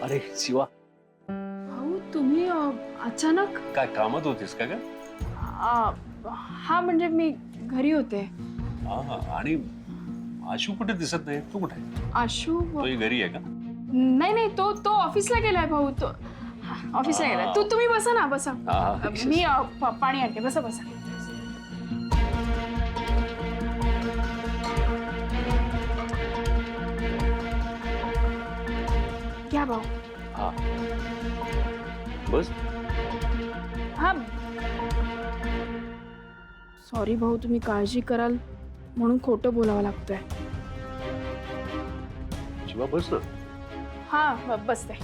अरे शिवा, भाऊ तुम्ही अचानक काय कामात होतीस का? हा म्हणजे मी घरी होते. आणि आशू कुठे दिसत नाही, तू कुठे? आशू तोही घरी आहे का? नाही नाही, तो ऑफिसला गेलाय भाऊ. तो ऑफिसला गेलाय. तुम्ही बसा ना, बसा. मी पाणी आणते. बसा बसा. घ्या भाऊ. हा बस. हा सॉरी भाऊ, तुम्ही काळजी कराल म्हणून खोटं बोलावं लागतंय. शिवा बस ना. हा बसते.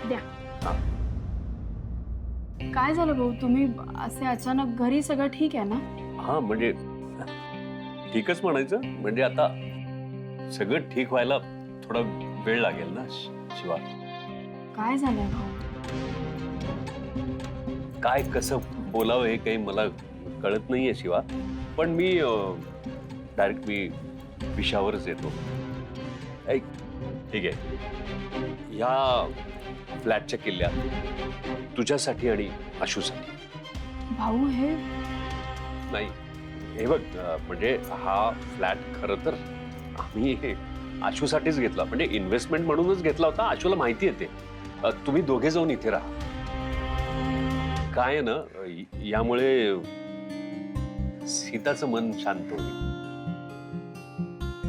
द्या. काय झालं भाऊ, तुम्ही असे अचानक घरी? सगळं ठीक आहे ना? हा म्हणजे ठीकच म्हणायचं. म्हणजे आता सगळं ठीक व्हायला थोडा वेळ लागेल ना शिवा. काय झालंय भाऊ? काय कसं बोलावं हे काही मला कळत नाहीये शिवा. पण मी डायरेक्ट विषयावरच येतो. ऐक, ठीक आहे, या फ्लॅटच्या किल्ल्यात तुझ्यासाठी आणि आशूसाठी. भाऊ हे नाही, हे बघ, म्हणजे हा फ्लॅट खरं तर आम्ही आशूसाठीच घेतला. म्हणजे इन्व्हेस्टमेंट म्हणूनच घेतला होता. आशूला माहिती आहे ते. तुम्ही दोघे जाऊन इथे राहा. काय ना, यामुळे सीताचं मन शांत होईल.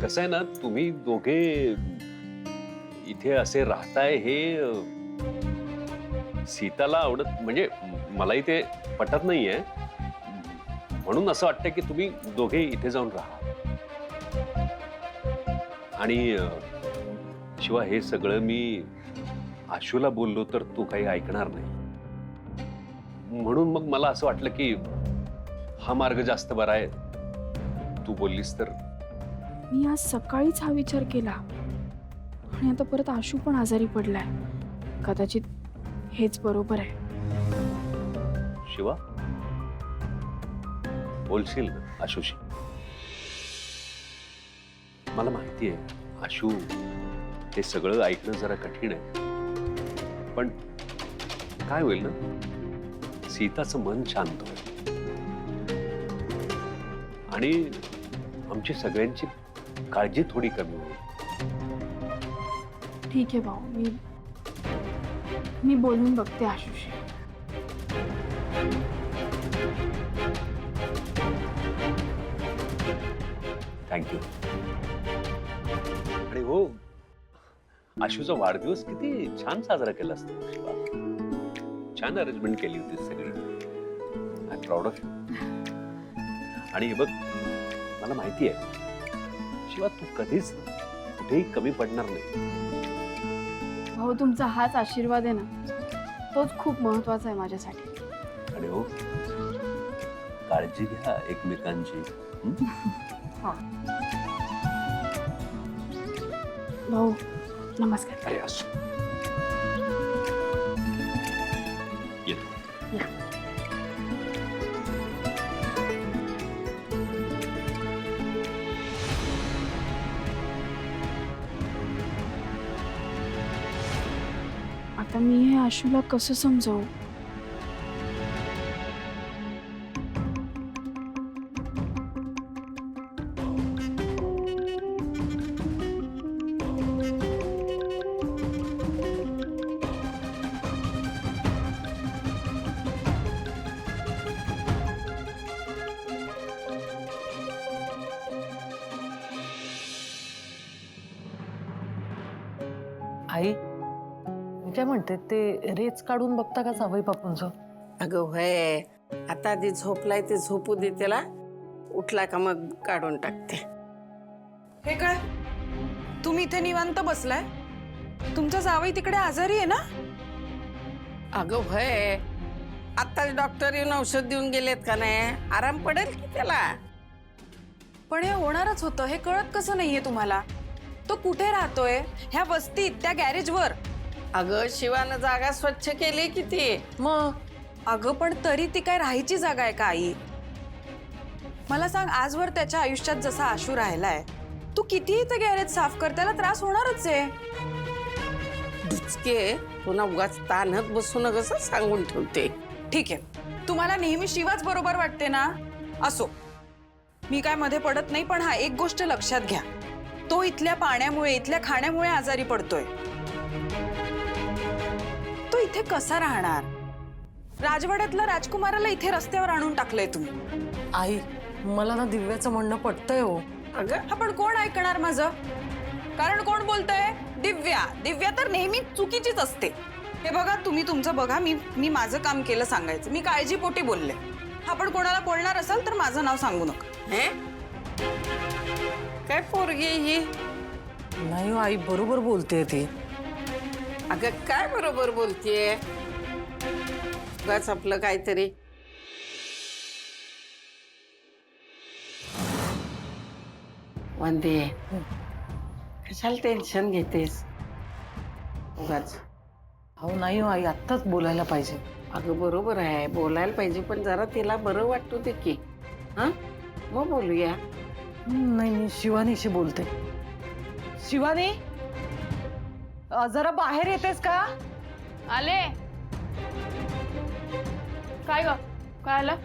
कसं आहे ना, तुम्ही दोघे इथे असे राहताय हे सीताला आवडत, म्हणजे मलाही ते पटत नाहीये. म्हणून असं वाटतं की तुम्ही दोघे इथे जाऊन राहा. आणि शिवा, हे सगळं मी आशूला बोललो तर तू काही ऐकणार नाही. म्हणून मग मला असं वाटलं की हा मार्ग जास्त बरा आहे. तू बोललीस तर. मी आज सकाळीच हा विचार केला आणि आता परत आशू पण आजारी पडलाय. कदाचित हेच बरोबर आहे. शिवा, बोलशील ना आशूशी? मला माहिती आहे आशू, हे सगळं ऐकणं जरा कठीण आहे. पण काय होईल ना, सीताचं मन शांत होईल आणि आमची सगळ्यांची काळजी थोडी कमी होईल. ठीक आहे भाऊ, मी बोलून बघते आशूशी. थँक्यू. आणि हो, आशूचा वाढदिवस किती छान साजरा केला असता शिवा. छान अरेंजमेंट केली होती सगळी. I am proud of you. आणि हे बघ, मला माहिती आहे शिवा, तू कधीच कुठेही कमी पडणार नाही. भाऊ, तुमचा हाच आशीर्वाद आहे ना, तोच खूप महत्वाचा आहे माझ्यासाठी. आणि हो, काळजी घ्या एकमेकांची. भाऊ नमस्कार. अरे असो, येतो. या. आता मी हे आशूला कसं समजावू? आई, मी काय म्हणते, ते रेच काढून बघता का जावई बापूंचं? अगं होय, आता आधी झोपलाय ते झोपू दे त्याला. उठला का मग काढून टाकते. हे काय, तुम्ही इथे निवांत बसलाय? तुमचा जावई तिकडे आजारी आहे ना? अगं होय, आताच डॉक्टर येऊन औषध देऊन गेलेत का नाही? आराम पडेल की त्याला. पण हे होणारच होतं, हे कळत कसं नाहीये तुम्हाला? तो कुठे राहतोय? ह्या वस्तीत, त्या गॅरेजवर. अगं शिवानं जागा स्वच्छ केली किती. मग अगं, पण तरी ती काय राहायची जागा आहे का आई? मला सांग, आजवर त्याच्या आयुष्यात जसा आशू राहिलाय, तू कितीही ते गॅरेज साफ कर, त्याला त्रास होणारच आहे. डुचके पुन्हा उगाच ताणत बसू नका असं सांगून ठेवते. ठीक आहे, तुम्हाला नेहमी शिवाच बरोबर वाटते ना, असो, मी काय मध्ये पडत नाही. पण हा, एक गोष्ट लक्षात घ्या, तो इथल्या पाण्यामुळे, इथल्या खाण्यामुळे आजारी पडतोय. तो इथे कसा राहणार? राजवाड्यातला राजकुमाराला इथे रस्त्यावर आणून टाकलंय तुम्ही. आई, मला ना दिव्याचं म्हणणं पटतंय हो. अगं हा, पण कोण ऐकणार माझं? कारण कोण बोलतंय? दिव्या. दिव्या तर नेहमी चुकीचीच असते. हे बघा, तुम्ही तुमचं बघा, मी माझं काम केलं सांगायचं. मी काळजीपोटी बोलले. हा, पण कोणाला बोलणार असाल तर माझं नाव सांगू नका. हे काय पोरगी ही? नाही हो आई, बरोबर बोलते ती. अगं काय बरोबर बोलतीये? उगाच आपलं काहीतरी. वंदे, कशाला टेन्शन घेतेस उगाच? हो नाही हो आई, आत्ताच बोलायला पाहिजे. अगं बरोबर आहे, बोलायला पाहिजे, पण जरा तिला बरं वाटू दे की. हा, मग बोलूया. नाही, मी शिवानीशी बोलते. शिवानी, जरा बाहेर येतेस का? आले. काय ग, काय आलं?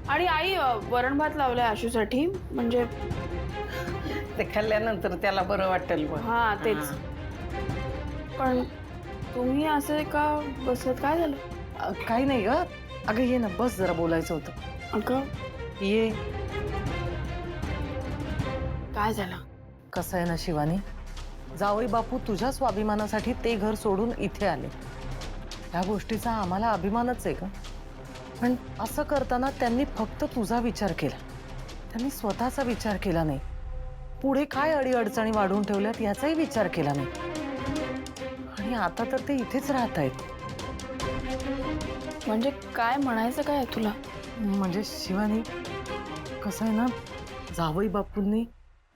आणि आई, वरण भात लावलाय आशूसाठी, म्हणजे ते खाल्ल्यानंतर त्याला बरं वाटेल बघ. हा तेच. पण तुम्ही असं का बसत, काय झालं? काही नाही ग. अगं ये ना, बस, जरा बोलायचं होतं. अगं ये. काय झालं? कसं आहे ना शिवानी, जावई बापू तुझ्या स्वाभिमानासाठी ते घर सोडून इथे आले. त्या गोष्टीचा आम्हाला अभिमानच आहे का? पण असं करताना त्यांनी फक्त तुझा विचार केला, त्यांनी स्वतःचा विचार केला नाही. पुढे काय अडीअडचणी वाढवून ठेवल्यात याचाही विचार केला नाही. आणि आता तर ते इथेच राहत आहेत. म्हणजे काय म्हणायचं काय आहे तुला? म्हणजे शिवानी, कसं आहे ना, जावई बापूंनी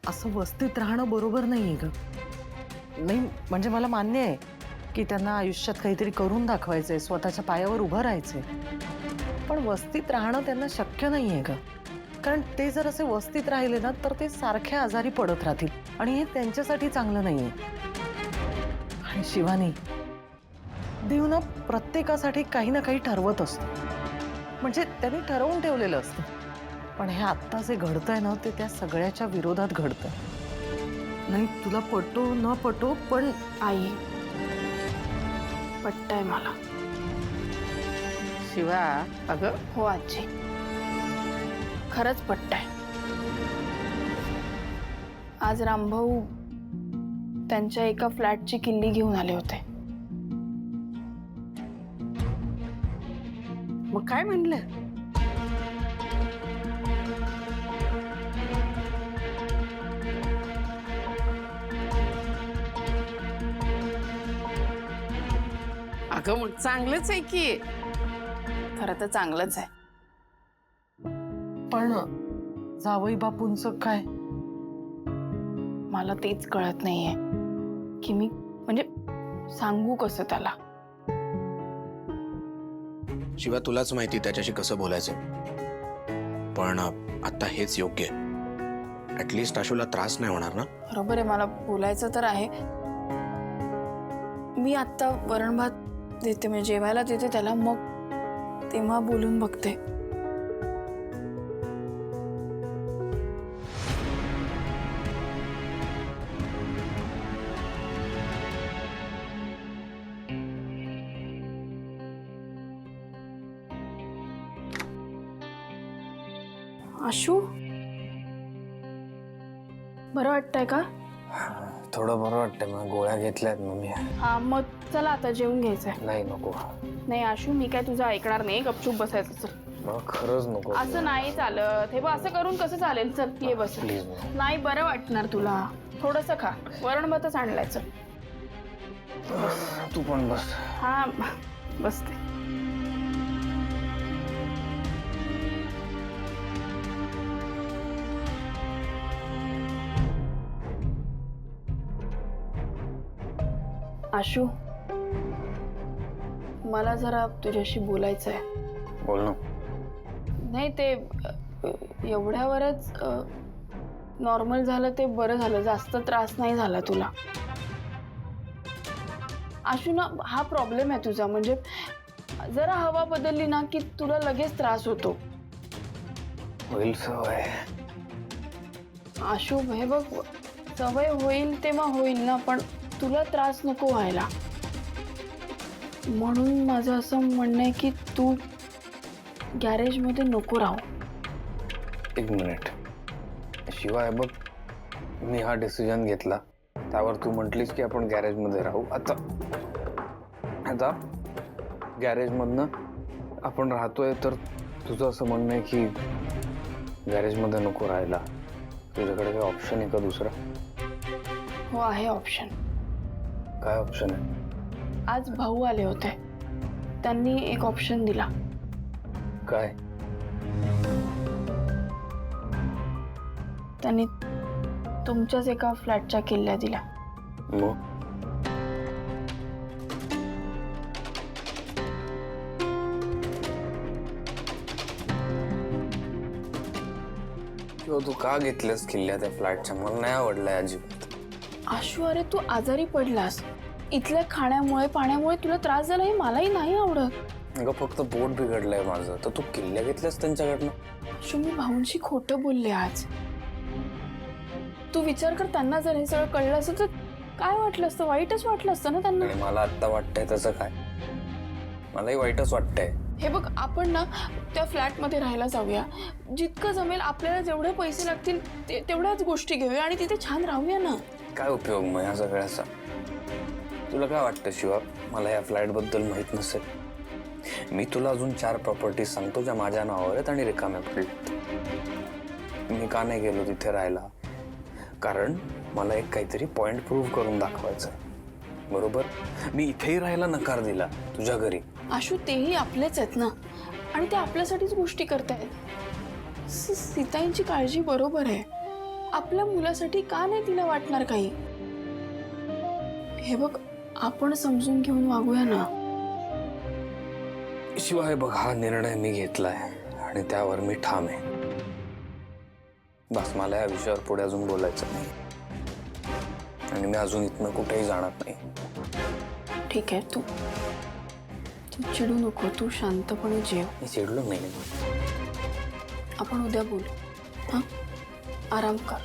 असं वस्तीत राहणं बरोबर नाहीये ग. नाही म्हणजे मला मान्य आहे की त्यांना आयुष्यात काहीतरी करून दाखवायचंय, स्वतःच्या पायावर उभं राहायचंय, पण वस्तीत राहणं त्यांना शक्य नाहीये ग. कारण ते जर असे वस्तीत राहिले ना तर ते सारखे आजारी पडत राहतील आणि हे त्यांच्यासाठी चांगलं नाहीये. आणि शिवानी, देव ना प्रत्येकासाठी काही ना काही ठरवत असतो, म्हणजे त्यांनी ठरवून ठेवलेलं असतं. पण हे आत्ता जे घडतंय ना ते त्या सगळ्याच्या विरोधात घडतंय. नाही तुला पटो न पटो, पण आई, पटतंय मला. शिवा, अगं हो आजी, खरंच पटतंय. आज रामभाऊ त्यांच्या एका फ्लॅटची किल्ली घेऊन आले होते. मग काय म्हणलं? अगं मग चांगलंच आहे की. खरं तर चांगलंच आहे. पण जावई बापूंचं काय? मला तेच कळत नाहीये की मी म्हणजे सांगू कसं त्याला. शिवा, तुलाच माहिती त्याच्याशी कसं बोलायचं. पण आता हेच योग्य आहे. ऍटलिस्ट आशूला त्रास नाही होणार ना. बरोबर आहे, मला बोलायचं तर आहे. मी आत्ता वरण भात देते, म्हणजे जेवायला देते त्याला, मग तेव्हा बोलून बघते. आशू, बरं वाटतंय का? थोडं बरं वाटतंय. मग गोळ्या घेतल्यात मम्मी. हा, मग चला आता जेवून घ्यायचंय. नाही नको. नाही आशू, मी काय तुझं ऐकणार नाही. गपचूप बसायचं. चल. मला खरंच नको. असं नाही चालत. हे बघ, असं करून कसं चालेल? चल ये बस. प्लीज. नाही बरं वाटणार तुला. थोडंसं खा. वरण भातच आणलाय. चल तू पण बस. हा, बसते. आशू, मला जरा तुझ्याशी बोलायचं आहे. बोल ना. नाही ते एवढ्यावरच नॉर्मल झालं ते बरं झालं. जास्त त्रास नाही झाला तुला. आशू ना हा प्रॉब्लेम आहे तुझा, म्हणजे जरा हवा बदलली ना की तुला लगेच त्रास होतो. होईल सवय. आशू हे बघ, सवय होईल तेव्हा होईल ना, पण तुला त्रास नको व्हायला. म्हणून माझं असं म्हणणं आहे की तू गॅरेजमध्ये नको राहू. एक मिनिट शिवाय बघ, मी हा डिसिजन घेतला त्यावर तू म्हटलीस की आपण गॅरेजमध्ये राहू. आता आता गॅरेजमधनं आपण राहतोय तर तुझं असं म्हणणं आहे की गॅरेजमध्ये नको राहायला. तुझ्याकडे काही ऑप्शन आहे का दुसरा? हो आहे ऑप्शन. काय ऑप्शन आहे? आज भाऊ आले होते, त्यांनी एक ऑप्शन दिला. काय? त्यांनी तुमच्याच एका फ्लॅटच्या किल्ल्या दिल्या. मग किंवा तू का घेतलंस किल्ल्या त्या फ्लॅटच्या? मला नाही आवडलंय अजिबात. आशू अरे तू आजारी पडलास, इथल्या खाण्यामुळे पाण्यामुळे तुला त्रास झाला हे मलाही नाही आवडत. अगं फक्त पोट बिघडलंय माझं, तर तू किल्ल्या घेतल्यास त्यांच्याकडनं? आशू मी भाऊंशी खोटं बोलले आज. तू विचार कर, त्यांना जर हे सगळं कळलं असतं तर काय वाटलं असतं? वाईटच वाटलं असतं ना त्यांना. आणि मला आत्ता वाटतंय तसं काय? मलाही वाईटच वाटतंय. हे बघ, आपण ना त्या फ्लॅटमध्ये राहायला जाऊया, जितकं जमेल आपल्याला जेवढे पैसे लागतील तेवढ्याच गोष्टी घेऊया आणि तिथे छान राहूया ना. काय उपयोग मग ह्या सगळ्याचा? तुला काय वाटतं शिवा, मला या फ्लॅट बद्दल माहित नसेल? मी तुला अजून 4 प्रॉपर्टीज सांगतो ज्या माझ्या नावावर आहेत आणि रिकाम्या पडल्यात. मी का नाही गेलो तिथे राहायला? कारण मला एक काहीतरी पॉइंट प्रूव्ह करून दाखवायचं, बरोबर? मी इथेही राहायला नकार दिला तुझ्या घरी. आशू तेही आपलेच आहेत ना, आणि ते आपल्यासाठीच गोष्टी करतायत. सीताईंची काळजी बरोबर आहे, आपल्या मुलासाठी का नाही तिला वाटणार काही? हे बघ, आपण समजून घेऊन वागूया ना. शिवाय बघ, हा निर्णय मी घेतलाय आणि त्यावर मी ठाम आहे. बस मला या विषयावर पुढे अजून बोलायचं नाही आणि मी अजून इथनं कुठेही जाणार नाही. ठीक आहे, तू चिडू नको, तू शांतपणे जेव. मी चिडलो नाही. आपण उद्या बोलू. हां, आराम कर.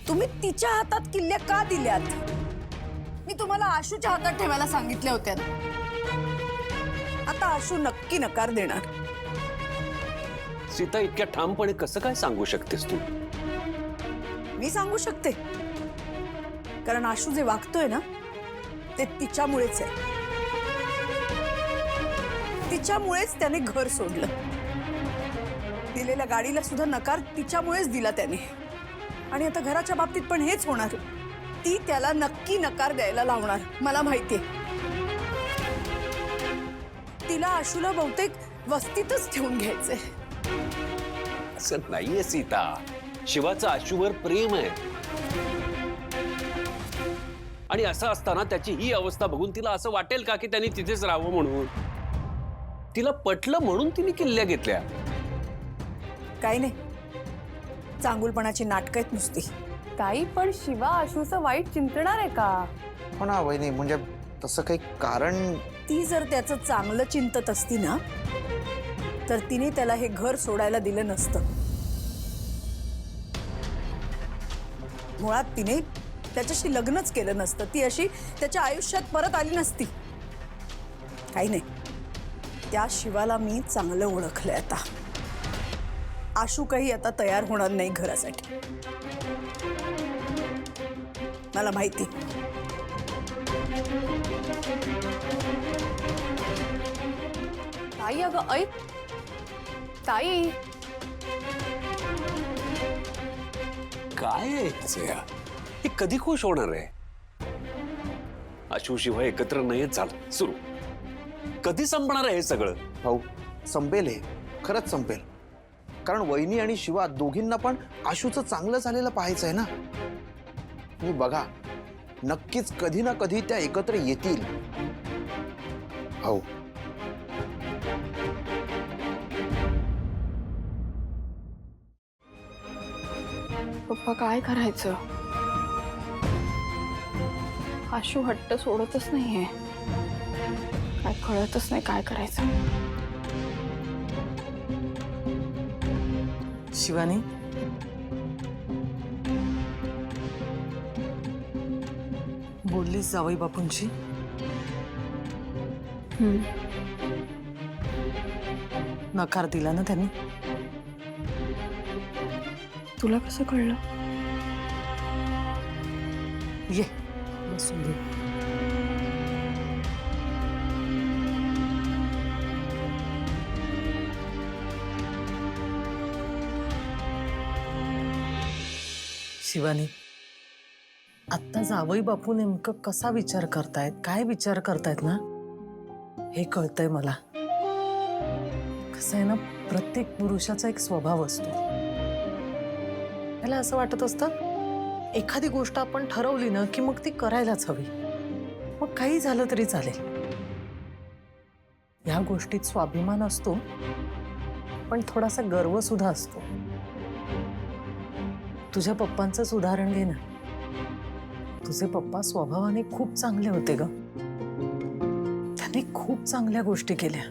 तुम्ही तिच्या हातात किल्ल्या का दिल्यात? मी तुम्हाला आशूच्या हातात ठेवायला सांगितल्या होत्या. आता आशू नक्की नकार देणार. सीता, इतक्या ठामपणे कसं काय सांगू शकतेस तू? मी सांगू शकते, कारण आशू जे वागतोय ना ते तिच्यामुळेच आहे. तिच्यामुळेच त्याने घर सोडलं. दिलेल्या गाडीला सुद्धा नकार तिच्यामुळेच दिला त्याने. आणि आता घराच्या बाबतीत पण हेच होणार. ती त्याला नक्की नकार द्यायला लावणार, मला माहितीये. तिला आशूला बहुतेक वस्तीतच ठेवून घ्यायचंय. असं नाहीये सीता, शिवाचं आशूवर प्रेम आहे आणि असं असताना त्याची ही अवस्था बघून तिला असं वाटेल का की त्यांनी तिथेच राहावं म्हणून? तिला पटलं म्हणून तिने किल्ल्या घेतल्या. काही नाही, चांगुलपणाची नाटकं आहेत नुसती. ताई, पण शिवा आशूचं वाईट चिंतणार आहे का? हो ना वहिनी, म्हणजे तसं काही कारण. ती जर त्याचं चांगलं चिंतत असती ना तर तिने त्याला हे घर सोडायला दिलं नसतं. मुळात तिने त्याच्याशी लग्नच केलं नसतं. ती अशी त्याच्या आयुष्यात परत आली नसती. काही नाही, त्या शिवाला मी चांगलं ओळखलंय आता. आशू काही आता तयार होणार नाही घरासाठी, मला माहिती. ताई, अगं ऐक. ताई, काय आहे हिचं या? हे कधी खुश होणार आहे? आशू शिवाय एकत्र नाहीच झालं सुरू. कधी संपणार आहे हे सगळं? भाऊ, संपेल हे, खरंच संपेल. कारण वहिनी आणि शिवा दोघींना पण आशूचं चांगलं झालेलं पाहायचंय ना. तुम्ही बघा, नक्कीच कधी ना कधी त्या एकत्र येतील. भाऊ, पप्पा काय करायचं? आशू हट्ट सोडतच नाहीये. काय कळतच नाही काय करायचं. शिवानी, बोललीस जावई बापूंची? नकार दिला ना त्यांनी? तुला कसं कळलं? ये बसून घे. शिवानी, आत्ता जावई बापू नेमकं कसा विचार करतायत, काय विचार करतायत ना, हे कळतंय मला. कसं आहे ना, प्रत्येक पुरुषाचा एक स्वभाव असतो. त्याला असं वाटत असतं एखादी गोष्ट आपण ठरवली ना की मग ती करायलाच हवी. मग काही झालं तरी चालेल. या गोष्टीत स्वाभिमान असतो, पण थोडासा गर्व सुद्धा असतो. तुझ्या पप्पांचंच उदाहरण घे ना. तुझे पप्पा स्वभावाने खूप चांगले होते ग. त्यांनी खूप चांगल्या गोष्टी केल्या,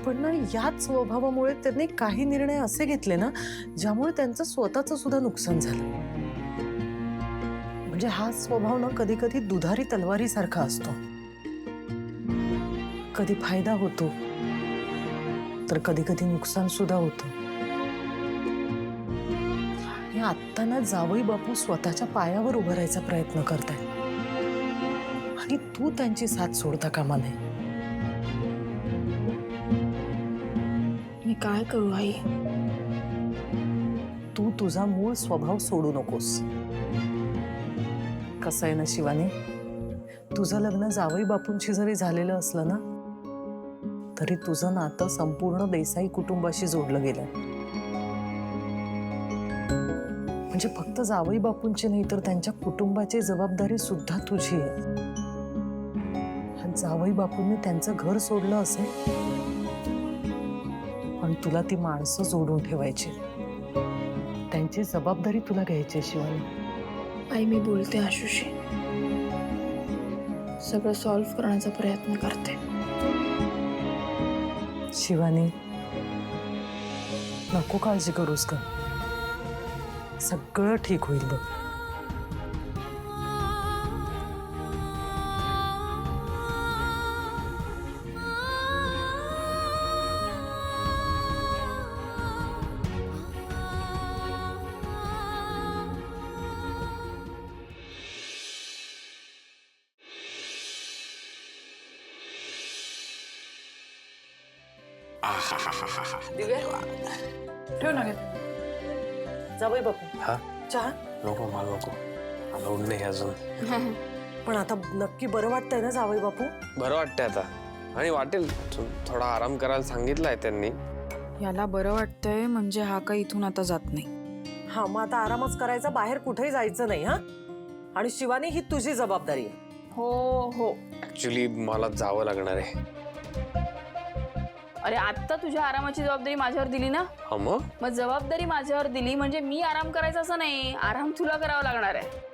पण ना याच स्वभावामुळे त्यांनी काही निर्णय असे घेतले ना ज्यामुळे त्यांचं स्वतःचं सुद्धा नुकसान झालं. म्हणजे हा स्वभाव ना कधी कधी दुधारी तलवारी सारखा असतो. कधी फायदा होतो तर कधी कधी नुकसान सुद्धा होतं. आत्ता ना जावई बापू स्वतःच्या पायावर उभं राहायचा प्रयत्न करतायत आणि तू त्यांची साथ सोडता कामा नये. मी काय करू आई? तू तुझा मूळ स्वभाव सोडू नकोस. कसं आहे ना शिवानी, तुझं लग्न जावई बापूंशी जरी झालेलं असलं ना तरी तुझं नातं संपूर्ण देसाई कुटुंबाशी जोडलं गेलं. म्हणजे फक्त जावई बापूंची नाही तर त्यांच्या कुटुंबाची जबाबदारी सुद्धा तुझी आहे. जावई बापूंनी त्यांचं घर सोडलं असेल, पण तुला ती माणसं जोडून ठेवायची. त्यांची जबाबदारी तुला घ्यायची शिवानी. आई मी बोलते आशूशी, सगळं सॉल्व्ह करण्याचा प्रयत्न करते. शिवानी, नको काळजी करूस का, सगळं ठीक होईल बघ. ठेव ना. जावई बापू, हा चहा. नको, मला नको, मला उठ नाही अजून. पण आता नक्की बरं वाटतंय ना जावई बापू? बरं वाटतंय आता, आणि वाटेल थोडा आराम करायला सांगितलंय त्यांनी. याला बरं वाटतंय म्हणजे हा काही इथून आता जात नाही. हा, मग आता आरामच करायचा, बाहेर कुठेही जायचं नाही. हा, आणि शिवानी ही तुझी जबाबदारी आहे. हो हो. ऍक्च्युली मला जावं लागणार आहे. अरे आता तुझ्या आरामाची जबाबदारी माझ्यावर दिली ना, हा, मग जबाबदारी माझ्यावर दिली म्हणजे मी आराम करायचा असं नाही, आराम तुला करावा लागणार आहे.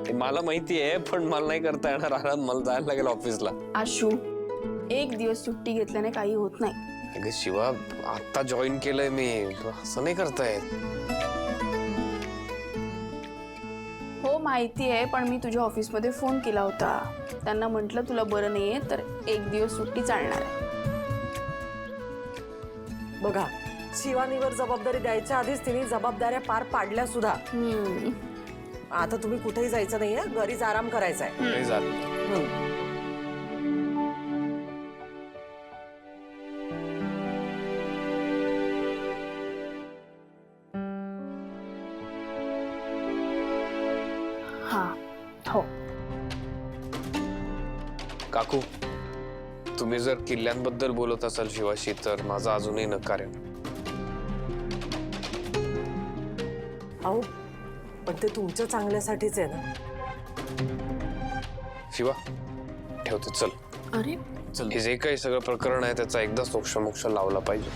ते मला माहिती आहे, पण मला नाही करता येणार आराम. मला जायला लागेल ऑफिसला. आशू, एक दिवस सुट्टी घेतल्याने काही होत नाही. अगं शिवा, आता जॉईन केलंय मी, असं नाही करतायत. हो माहिती आहे, पण मी तुझ्या ऑफिसमध्ये फोन केला होता. त्यांना म्हटलं तुला बरं नाहीये तर एक दिवस सुट्टी चालणार आहे. बघा, शिवानीवर जबाबदारी द्यायच्या आधीच तिने जबाबदाऱ्या पार पाडल्या सुद्धा. आता तुम्ही कुठेही जायचं नाहीये, घरीच आराम करायचा आहे. नाही जात. हा हो. काकू, तुम्ही जर किल्ल्यांबद्दल बोलत असाल शिवाशी तर माझा अजूनही नकार आहे. अहो, पण ते तुमच्या चांगल्यासाठीच आहे ना. शिवा ठेवते चल. अरे हे जे काही सगळं प्रकरण आहे त्याचा एकदा सोक्ष लावला पाहिजे.